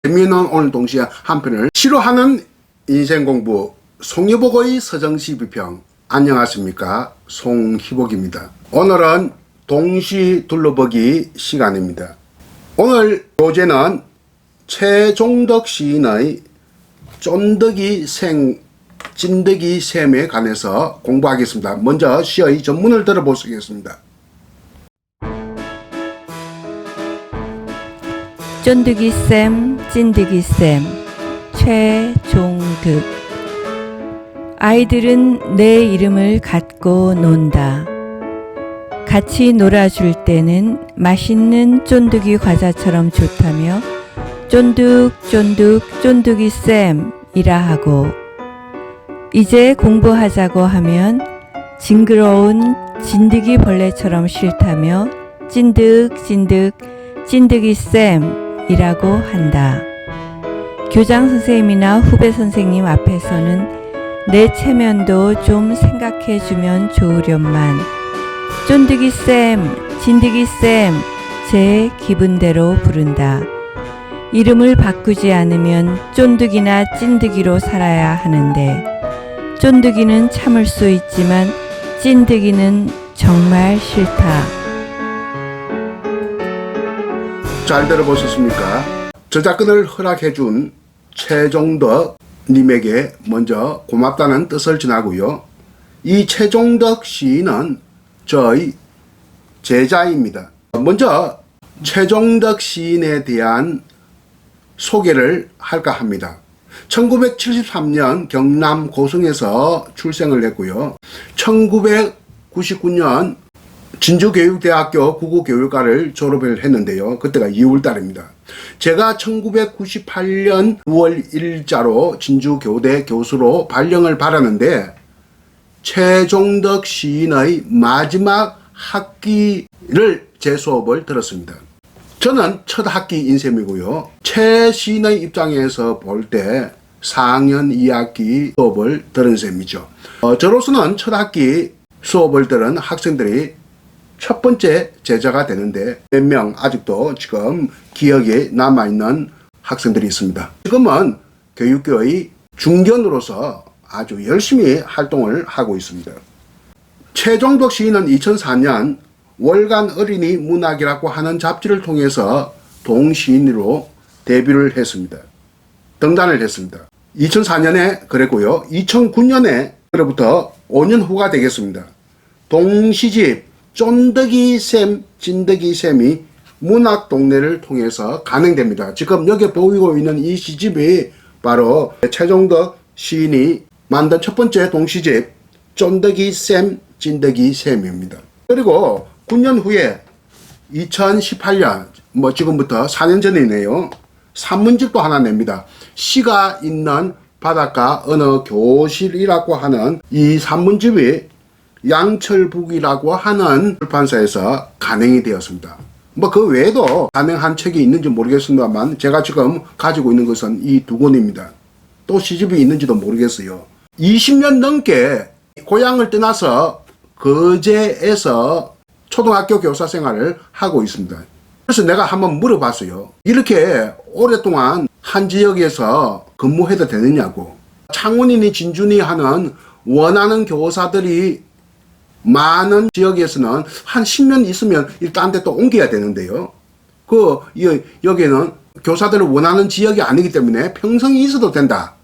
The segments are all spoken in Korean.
재미있는 오늘 동시에 한 편을 싫어하는 인생공부 송희복의 서정시 비평. 안녕하십니까, 송희복입니다. 오늘은 동시 둘러보기 시간입니다. 오늘 교재는 최종덕 시인의 쫀득이 생 찐득이 셈에 관해서 공부하겠습니다. 먼저 시의 전문을 들어보시겠습니다. 쫀득이쌤, 찐득이쌤, 최종득. 아이들은 내 이름을 갖고 논다. 같이 놀아줄 때는 맛있는 쫀득이 과자처럼 좋다며 쫀득쫀득 쫀득이쌤이라 하고, 이제 공부하자고 하면 징그러운 진드기 벌레처럼 싫다며 찐득찐득 찐득이쌤이라고 한다. 교장 선생님이나 후배 선생님 앞에서는 내 체면도 좀 생각해 주면 좋으련만 쫀득이쌤, 진드기쌤 제 기분대로 부른다. 이름을 바꾸지 않으면 쫀득이나 찐득이로 살아야 하는데 쫀득이는 참을 수 있지만 찐득이는 정말 싫다. 잘 들어보셨습니까? 저작권을 허락해준 최종덕 님에게 먼저 고맙다는 뜻을 전하고요. 이 최종덕 시인은 저의 제자입니다. 먼저 최종덕 시인에 대한 소개를 할까 합니다. 1973년 경남 고성에서 출생을 했고요. 1999년 진주교육대학교 국어교육과를 졸업을 했는데요. 그때가 2월달입니다. 제가 1998년 9월 1일자로 진주교대 교수로 발령을 받았는데 최종덕 시인의 마지막 학기를 제 수업을 들었습니다. 저는 첫 학기인 셈이고요. 최 시인의 입장에서 볼 때 4학년 2학기 수업을 들은 셈이죠. 저로서는 첫 학기 수업을 들은 학생들이 첫 번째 제자가 되는데 몇 명 아직도 지금 기억에 남아있는 학생들이 있습니다. 지금은 교육계의 중견으로서 아주 열심히 활동을 하고 있습니다. 최종덕 시인은 2004년 월간 어린이 문학이라고 하는 잡지를 통해서 동시인으로 데뷔를 했습니다. 등단을 했습니다. 2004년에 그랬고요. 2009년에 그로부터 5년 후가 되겠습니다. 동시집 쫀득이쌤, 찐득이쌤이 문학동네를 통해서 간행됩니다. 지금 여기 보이고 있는 이 시집이 바로 최종덕 시인이 만든 첫 번째 동시집 쫀득이쌤, 찐득이쌤입니다. 그리고 9년 후에 2018년, 지금부터 4년 전이네요. 산문집도 하나 냅니다. 시가 있는 바닷가 어느 교실이라고 하는 이 산문집이 양철북이라고 하는 출판사에서 간행이 되었습니다. 그 외에도 간행한 책이 있는지 모르겠습니다만 제가 지금 가지고 있는 것은 이 두 권입니다. 또 시집이 있는지도 모르겠어요. 20년 넘게 고향을 떠나서 거제에서 초등학교 교사 생활을 하고 있습니다. 그래서 내가 한번 물어봤어요. 이렇게 오랫동안 한 지역에서 근무해도 되느냐고. 창원이니 진주니 하는 원하는 교사들이 많은 지역에서는 한 10년 있으면 딴 데 또 옮겨야 되는데요. 여기는 교사들을 원하는 지역이 아니기 때문에 평생 있어도 된다.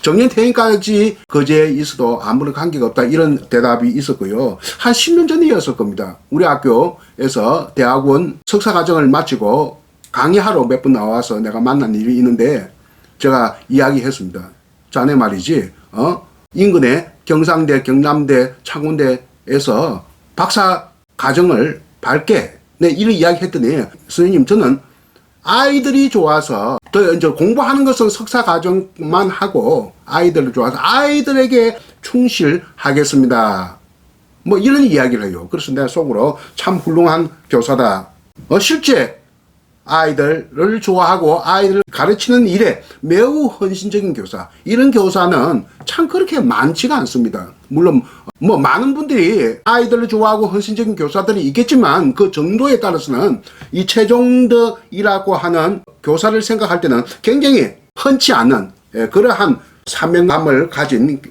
정년퇴임까지 거제에 있어도 아무런 관계가 없다. 이런 대답이 있었고요. 한 10년 전이었을 겁니다. 우리 학교에서 대학원 석사과정을 마치고 강의하러 몇 분 나와서 내가 만난 일이 있는데 제가 이야기했습니다. 자네 말이지, 인근에 경상대, 경남대, 창원대에서 박사 과정을 밟게. 네, 이런 이야기 했더니, 선생님, 저는 아이들이 좋아서, 이제 공부하는 것은 석사 과정만 하고, 아이들을 좋아서 아이들에게 충실하겠습니다. 이런 이야기를 해요. 그래서 내가 속으로 참 훌륭한 교사다. 실제 아이들을 좋아하고 아이들을 가르치는 일에 매우 헌신적인 교사. 이런 교사는 참 그렇게 많지가 않습니다. 물론 많은 분들이 아이들을 좋아하고 헌신적인 교사들이 있겠지만 그 정도에 따라서는 이 최종덕이라고 하는 교사를 생각할 때는 굉장히 흔치 않은 그러한 사명감을 가진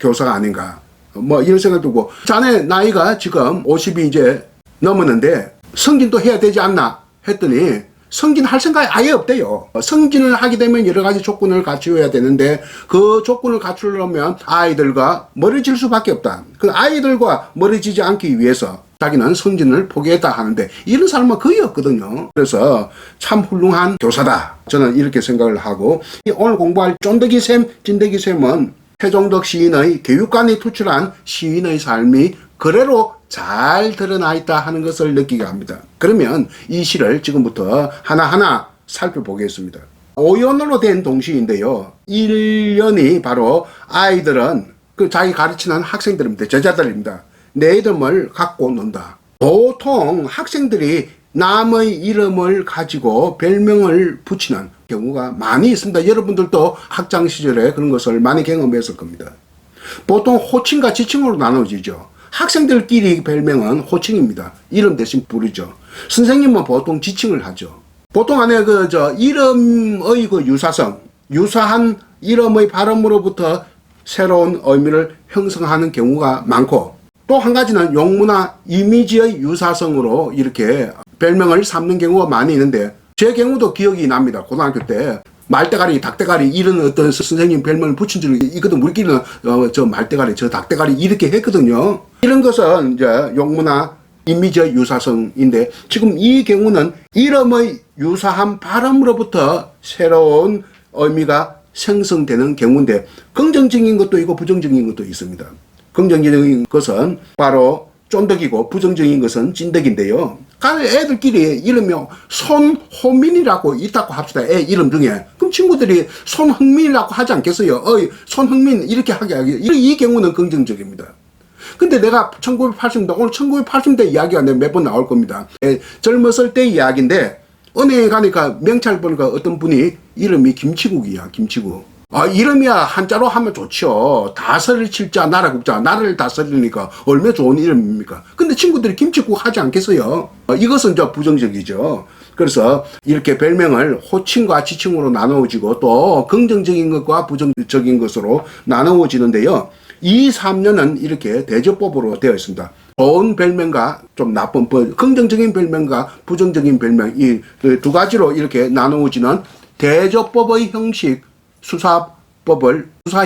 교사가 아닌가. 뭐 이런 생각 들고, 자네 나이가 지금 50이 이제 넘었는데 성진도 해야 되지 않나 했더니 성진할 생각이 아예 없대요. 성진을 하게 되면 여러 가지 조건을 갖추어야 되는데 그 조건을 갖추려면 아이들과 멀어질 수밖에 없다. 그 아이들과 멀어지지 않기 위해서 자기는 성진을 포기했다 하는데 이런 사람은 거의 없거든요. 그래서 참 훌륭한 교사다. 저는 이렇게 생각을 하고, 오늘 공부할 쫀득이 쌤, 찐득이 쌤은 최종덕 시인의 교육관이 투출한 시인의 삶이 그대로 잘 드러나 있다 하는 것을 느끼게 합니다. 그러면 이 시를 지금부터 하나하나 살펴보겠습니다. 5연으로 된 동시인데요. 1년이 바로 아이들은 그 자기 가르치는 학생들입니다. 제자들입니다. 내 이름을 갖고 논다. 보통 학생들이 남의 이름을 가지고 별명을 붙이는 경우가 많이 있습니다. 여러분들도 학창 시절에 그런 것을 많이 경험했을 겁니다. 보통 호칭과 지칭으로 나눠지죠. 학생들끼리 별명은 호칭입니다. 이름 대신 부르죠. 선생님은 보통 지칭을 하죠. 보통 안에 이름의 유사성, 유사한 이름의 발음으로부터 새로운 의미를 형성하는 경우가 많고, 또 한 가지는 용무나 이미지의 유사성으로 이렇게 별명을 삼는 경우가 많이 있는데, 제 경우도 기억이 납니다. 고등학교 때 말대가리, 닭대가리 이런 어떤 선생님 별명을 붙인 적이 있거든. 우리끼리는 저 말대가리, 저 닭대가리 이렇게 했거든요. 이런 것은 이제 용무나 이미지의 유사성인데, 지금 이 경우는 이름의 유사한 발음으로부터 새로운 의미가 생성되는 경우인데, 긍정적인 것도 있고 부정적인 것도 있습니다. 긍정적인 것은 바로 쫀득이고 부정적인 것은 찐득인데요. 애들끼리 이름이 손호민이라고 있다고 합시다. 애 이름 중에. 그럼 친구들이 손흥민이라고 하지 않겠어요? 손흥민 이렇게 하게 하기. 이 경우는 긍정적입니다. 근데 내가 1980년대, 오늘 1980년대 이야기가 몇 번 나올 겁니다. 젊었을 때 이야기인데, 은행에 가니까 명찰 보니까 어떤 분이 이름이 김치국이야, 김치국. 이름이야 한자로 하면 좋죠. 다스릴 칠자 나라국자, 나라를 다스리니까 얼마나 좋은 이름입니까? 근데 친구들이 김치국 하지 않겠어요? 이것은 저 부정적이죠. 그래서 이렇게 별명을 호칭과 지칭으로 나누어지고, 또 긍정적인 것과 부정적인 것으로 나누어지는데요. 2, 3년은 이렇게 대조법으로 되어 있습니다. 좋은 별명과 좀 나쁜, 긍정적인 별명과 부정적인 별명, 이 두 가지로 이렇게 나누어지는 대조법의 형식, 수사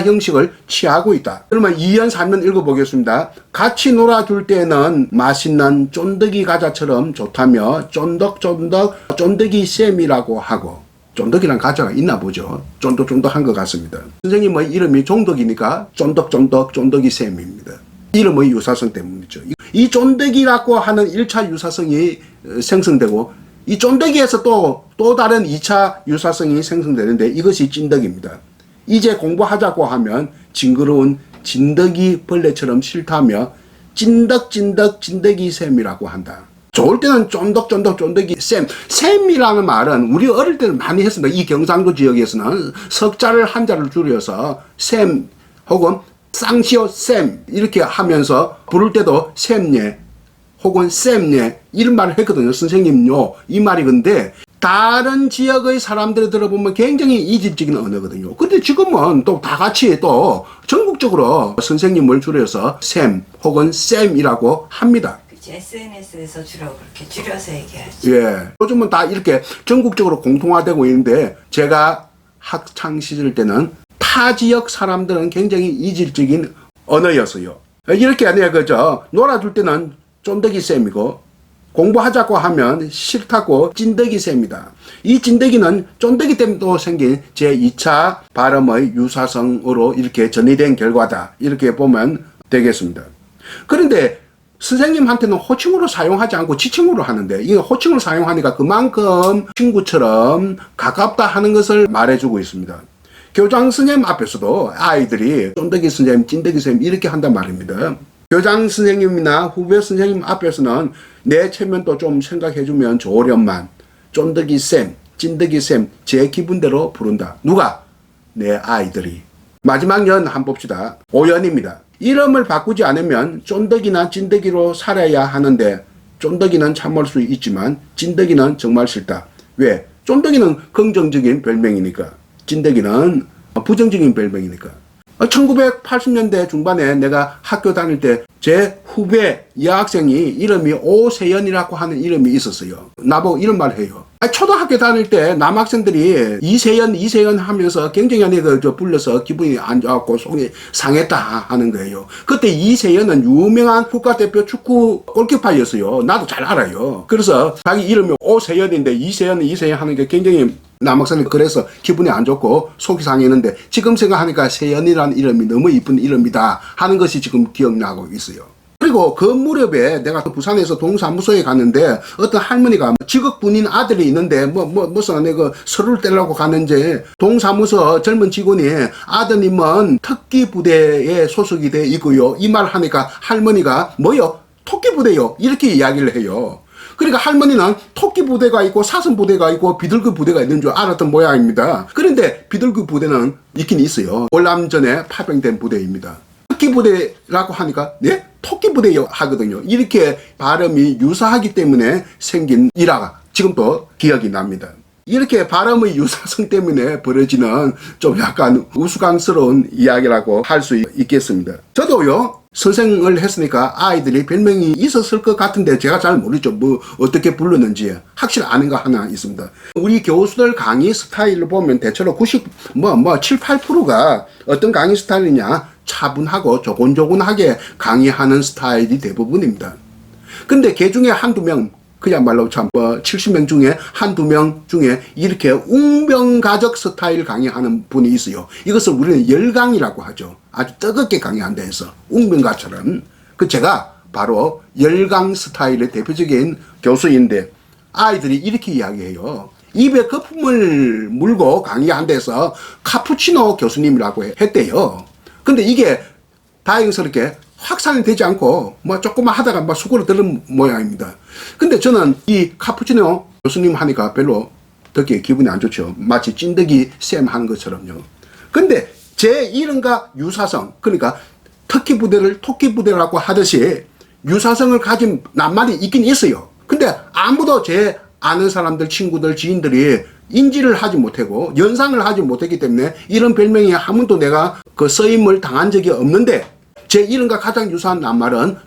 형식을 취하고 있다. 그러면 2년, 3년 읽어보겠습니다. 같이 놀아줄 때는 맛있는 쫀득이 과자처럼 좋다며 쫀득쫀득 쫀득이 쌤이라고 하고, 쫀득이란 과자가 있나 보죠. 쫀득쫀득한 것 같습니다. 선생님의 이름이 종덕이니까 쫀득쫀득 쫀득이 쌤입니다. 이름의 유사성 때문이죠. 이 쫀득이라고 하는 1차 유사성이 생성되고, 이 쫀득이에서 또 다른 2차 유사성이 생성되는데, 이것이 찐덕입니다. 이제 공부하자고 하면 징그러운 진덕이 벌레처럼 싫다며 찐덕찐덕 찐덕이 쌤이라고 한다. 좋을 때는 쫀득쫀득 쫀득이 쌤. 쌤이라는 말은 우리 어릴 때는 많이 했습니다. 이 경상도 지역에서는 석자를 한자를 줄여서 쌤 혹은 쌍시오 쌤 이렇게 하면서 부를 때도 쌤예 혹은 쌤예 이런 말을 했거든요. 선생님요 이 말이. 근데 다른 지역의 사람들이 들어보면 굉장히 이질적인 언어거든요. 근데 지금은 또 다 같이 또 전국적으로 선생님을 줄여서 쌤 혹은 쌤이라고 합니다. SNS에서 주로 그렇게 줄여서 얘기하죠. 예. 요즘은 다 이렇게 전국적으로 공통화되고 있는데, 제가 학창 시절 때는 타 지역 사람들은 굉장히 이질적인 언어였어요. 이렇게 아니야, 놀아줄 때는 쫀득이 쌤이고, 공부하자고 하면 싫다고 찐덕이 쌤이다. 이 찐덕이는 쫀덕이 때문에 또 생긴 제2차 발음의 유사성으로 이렇게 전이된 결과다. 이렇게 보면 되겠습니다. 그런데 선생님한테는 호칭으로 사용하지 않고 지칭으로 하는데, 이 호칭으로 사용하니까 그만큼 친구처럼 가깝다 하는 것을 말해주고 있습니다. 교장 선생님 앞에서도 아이들이 쫀덕이 선생님, 찐덕이 선생님 이렇게 한단 말입니다. 교장 선생님이나 후배 선생님 앞에서는 내 체면도 좀 생각해주면 좋으련만 쫀덕이 쌤, 찐덕이 쌤 제 기분대로 부른다. 누가? 내 아이들이. 마지막 연 한번 봅시다. 5연입니다. 이름을 바꾸지 않으면 쫀덕이나 찐덕이로 살아야 하는데, 쫀덕이는 참을 수 있지만 찐덕이는 정말 싫다. 왜? 쫀득이는 긍정적인 별명이니까, 찐득이는 부정적인 별명이니까. 1980년대 중반에 내가 학교 다닐 때 제 후배 여학생이 이름이 오세연이라고 하는 이름이 있었어요. 나보고 이런 말 해요. 초등학교 다닐 때 남학생들이 이세연 하면서 굉장히 불러서 기분이 안 좋았고 속이 상했다 하는 거예요. 그때 이세연은 유명한 국가대표 축구 골키퍼였어요. 나도 잘 알아요. 그래서 자기 이름이 오세연인데 이세연 하는 게 굉장히 남학생이 그래서 기분이 안 좋고 속이 상했는데 지금 생각하니까 세연이라는 이름이 너무 이쁜 이름이다 하는 것이 지금 기억나고 있어요. 그리고 그 무렵에 내가 부산에서 동사무소에 갔는데 어떤 할머니가 직업군인 아들이 있는데 무슨 서류를 떼려고 갔는지 동사무소 젊은 직원이 아드님은 특기부대에 소속이 돼 있고요. 이 말 하니까 할머니가 뭐요? 토끼부대요. 이렇게 이야기를 해요. 그러니까 할머니는 토끼 부대가 있고 사슴 부대가 있고 비둘기 부대가 있는 줄 알았던 모양입니다. 그런데 비둘기 부대는 있긴 있어요. 월남전에 파병된 부대입니다. 토끼 부대라고 하니까 네? 토끼 부대요 하거든요. 이렇게 발음이 유사하기 때문에 생긴 일화가 지금도 기억이 납니다. 이렇게 발음의 유사성 때문에 벌어지는 좀 약간 우스꽝스러운 이야기라고 할 수 있겠습니다. 저도요, 선생을 했으니까 아이들이 별명이 있었을 것 같은데 제가 잘 모르죠. 어떻게 부르는지 확실히 아는 거 하나 있습니다. 우리 교수들 강의 스타일을 보면 대체로 7, 8%가 어떤 강의 스타일이냐, 차분하고 조곤조곤하게 강의하는 스타일이 대부분입니다. 근데 그 중에 한두 명, 그야말로 참 70명 중에 한두 명 중에 이렇게 웅변가적 스타일 강의하는 분이 있어요. 이것을 우리는 열강이라고 하죠. 아주 뜨겁게 강의한다 해서 웅변가처럼. 제가 바로 열강 스타일의 대표적인 교수인데 아이들이 이렇게 이야기해요. 입에 거품을 물고 강의한 데서 카푸치노 교수님이라고 했대요. 근데 이게 다행스럽게 확산이 되지 않고 조금만 하다가 수그러드는 모양입니다. 근데 저는 이 카푸치노 교수님 하니까 별로 듣기에 기분이 안 좋죠. 마치 찐득이 쌤 하는 것처럼요. 근데 제 이름과 유사성, 그러니까 특기부대를 토끼부대라고 하듯이 유사성을 가진 낱말이 있긴 있어요. 근데 아무도 제 아는 사람들, 친구들, 지인들이 인지를 하지 못하고 연상을 하지 못했기 때문에 이런 별명이 한 번도 내가 쓰임을 당한 적이 없는데 제 이름과 가장 유사한 낱말은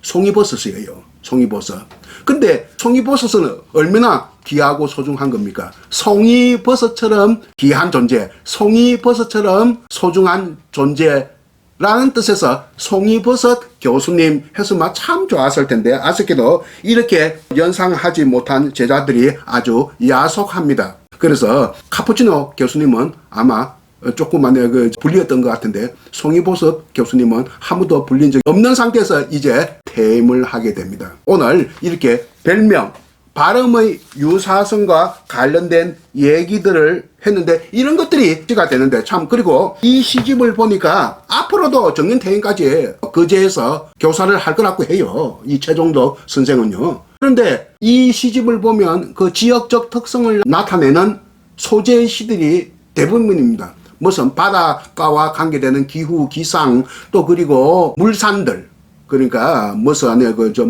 송이버섯이에요. 송이버섯. 근데 송이버섯은 얼마나 귀하고 소중한 겁니까? 송이버섯처럼 귀한 존재, 송이버섯처럼 소중한 존재라는 뜻에서 송이버섯 교수님 했으면 참 좋았을 텐데 아쉽게도 이렇게 연상하지 못한 제자들이 아주 야속합니다. 그래서 카푸치노 교수님은 아마 조금만 불리었던 것 같은데 송이버섯 교수님은 한 번도 불린 적이 없는 상태에서 이제 퇴임을 하게 됩니다. 오늘 이렇게 별명, 발음의 유사성과 관련된 얘기들을 했는데 이런 것들이 시가 되는데 참, 그리고 이 시집을 보니까 앞으로도 정년퇴임까지 거제에서 교사를 할 거라고 해요. 이 최종덕 선생은요. 그런데 이 시집을 보면 그 지역적 특성을 나타내는 소재시들이 대부분입니다. 무슨 바닷가와 관계되는 기후, 기상, 또 그리고 물산들, 그러니까 무슨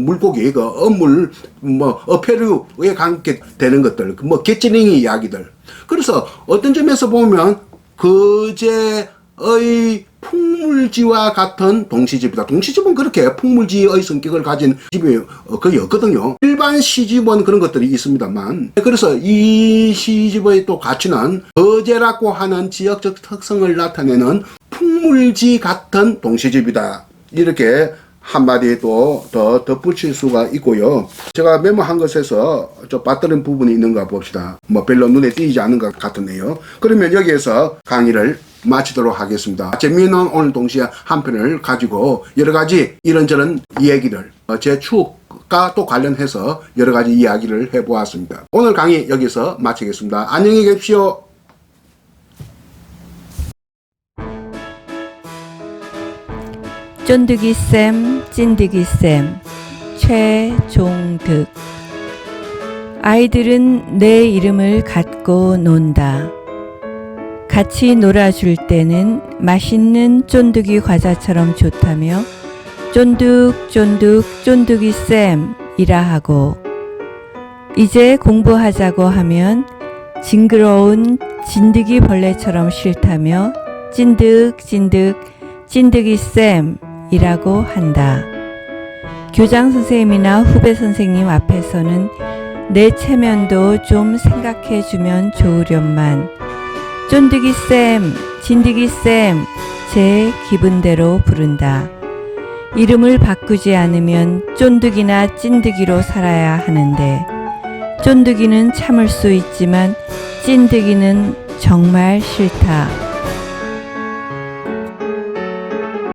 물고기, 어물, 어패류에 관계되는 것들, 개찌랭이 이야기들. 그래서 어떤 점에서 보면 거제의 풍물지와 같은 동시집이다. 동시집은 그렇게 풍물지의 성격을 가진 집이 거의 없거든요. 일반 시집은 그런 것들이 있습니다만, 그래서 이 시집의 또 가치는 거제라고 하는 지역적 특성을 나타내는 풍물지 같은 동시집이다. 이렇게 한마디 또 더 덧붙일 수가 있고요. 제가 메모한 것에서 좀 빠뜨린 부분이 있는가 봅시다. 별로 눈에 띄지 않은 것 같은데요. 그러면 여기에서 강의를 마치도록 하겠습니다. 재미있는 오늘 동시에 한 편을 가지고 여러 가지 이런저런 얘기를 제 추억과 또 관련해서 여러 가지 이야기를 해보았습니다. 오늘 강의 여기서 마치겠습니다. 안녕히 계십시오. 쫀득이쌤, 찐득이쌤, 최종득. 아이들은 내 이름을 갖고 논다. 같이 놀아줄 때는 맛있는 쫀득이 과자처럼 좋다며 쫀득쫀득 쫀득이쌤이라 하고, 이제 공부하자고 하면 징그러운 진드기 벌레처럼 싫다며 찐득찐득 찐득이쌤이라고 한다. 교장 선생님이나 후배 선생님 앞에서는 내 체면도 좀 생각해 주면 좋으련만 쫀득이쌤, 진드기쌤 제 기분대로 부른다. 이름을 바꾸지 않으면 쫀득이나 찐득이로 살아야 하는데 쫀득이는 참을 수 있지만 찐득이는 정말 싫다.